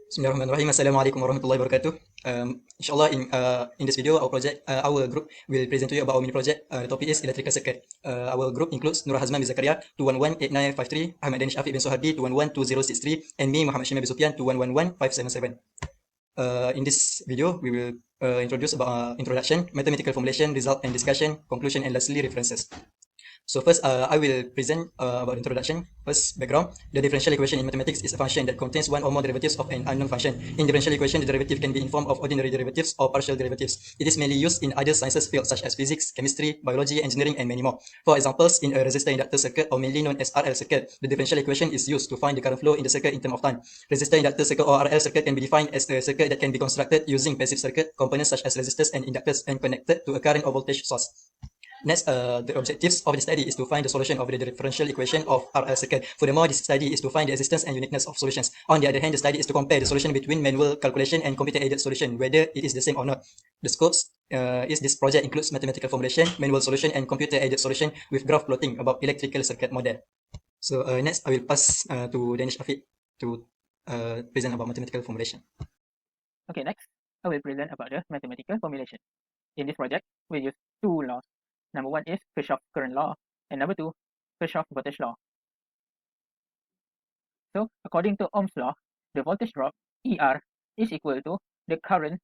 Bismillahirrahmanirrahim. Assalamualaikum warahmatullahi wabarakatuh. Inshallah, in this video, our group will present to you about our mini project. The topic is electrical circuit. Our group includes Nur Hazman bin Zakaria 2118953, Ahmad Danish Afiq bin Sohardi 2112063, and me Muhammad Shimay bin Sufyan 2111577. In this video, we will introduce about introduction, mathematical formulation, result and discussion, conclusion, and lastly references. So first, I will present about introduction. First, background. The differential equation in mathematics is a function that contains one or more derivatives of an unknown function. In differential equation, the derivative can be in form of ordinary derivatives or partial derivatives. It is mainly used in other sciences fields such as physics, chemistry, biology, engineering, and many more. For examples, in a resistor-inductor circuit, or mainly known as RL circuit, the differential equation is used to find the current flow in the circuit in terms of time. Resistor-inductor circuit or RL circuit can be defined as a circuit that can be constructed using passive circuit components such as resistors and inductors and connected to a current or voltage source. Next, the objectives of the study is to find the solution of the differential equation of RL circuit. Furthermore, this study is to find the existence and uniqueness of solutions. On the other hand, the study is to compare the solution between manual calculation and computer-aided solution, whether it is the same or not. The scopes is this project includes mathematical formulation, manual solution, and computer-aided solution with graph plotting about electrical circuit model. So next, I will pass to Danish Afiq to present about mathematical formulation. Okay, next, I will present about the mathematical formulation. In this project, we use two laws. Number one is Kirchhoff's current law, and number two, Kirchhoff's voltage law. So, according to Ohm's law, the voltage drop ER is equal to the current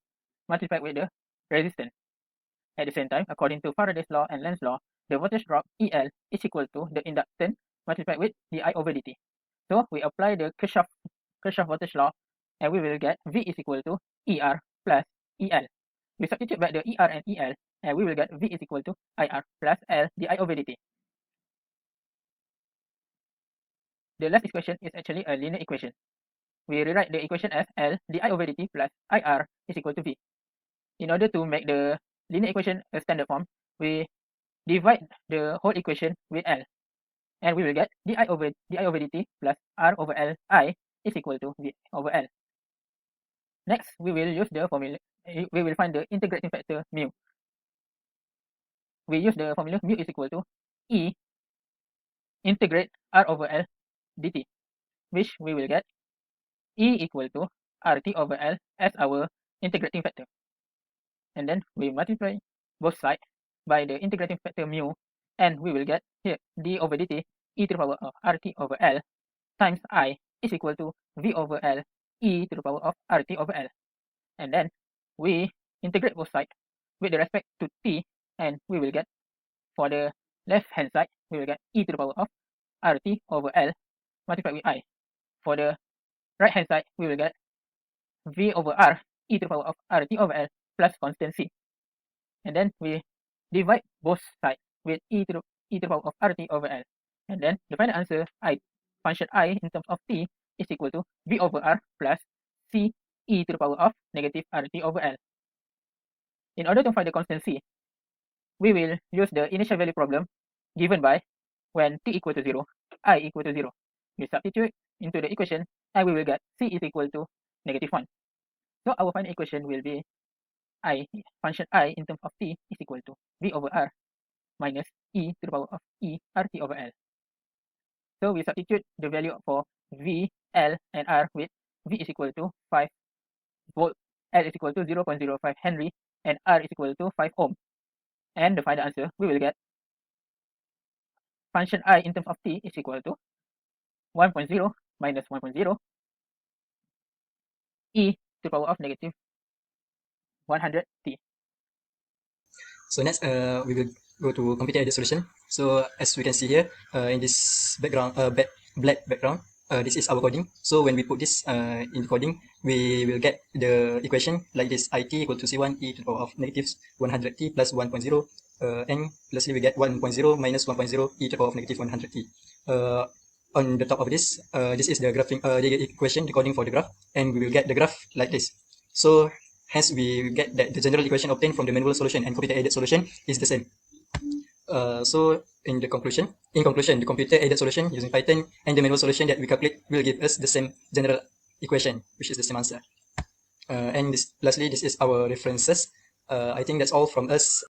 multiplied with the resistance. At the same time, according to Faraday's law and Lenz's law, the voltage drop EL is equal to the inductance multiplied with di over dt. So, we apply the Kirchhoff voltage law, and we will get V is equal to ER plus EL. We substitute back the ER and EL, and we will get V is equal to IR plus L di over dt. The last equation is actually a linear equation. We rewrite the equation as L di over dt plus IR is equal to V. In order to make the linear equation a standard form, we divide the whole equation with L, and we will get di over dt plus R over L I is equal to V over L. Next, we will use the formula. We will find the integrating factor mu. We use the formula mu is equal to E integrate R over L dt, which we will get E equal to RT over L as our integrating factor. And then we multiply both sides by the integrating factor mu, and we will get here d over dt e to the power of RT over L times I is equal to V over L e to the power of RT over L. And then we integrate both sides with respect to t, and we will get, for the left hand side, we will get e to the power of RT over L multiplied with I. For the right hand side, we will get V over R e to the power of RT over L plus constant C. And then we divide both sides with e to the power of RT over L. And then the final answer, function I in terms of t is equal to V over R plus C e to the power of negative RT over L. In order to find the constant C, we will use the initial value problem given by when t equal to 0, I equal to 0. We substitute into the equation, and we will get C is equal to negative 1. So our final equation will be function I in terms of t is equal to V over R minus e to the power of e RT over L. So we substitute the value for V, L, and R with V is equal to 5 volt, L is equal to 0.05 Henry, and R is equal to 5 ohm. And the final answer, we will get function I in terms of t is equal to 1.0 minus 1.0 e to the power of negative 100t. So next, we will go to computer-aided solution. So as we can see here, in this background, black background, this is our coding. So when we put this in the coding, we will get the equation like this: IT equal to C1 e to the power of negative 100t plus 1.0, and lastly we get 1.0 minus 1.0 e to the power of negative 100t. On the top of this, this is the graphing, the equation, the coding for the graph, and we will get the graph like this. So hence, we get that the general equation obtained from the manual solution and computer-aided solution is the same. So in conclusion, the computer-aided solution using Python and the manual solution that we calculate will give us the same general equation, which is the same answer. And lastly, this is our references. I think that's all from us.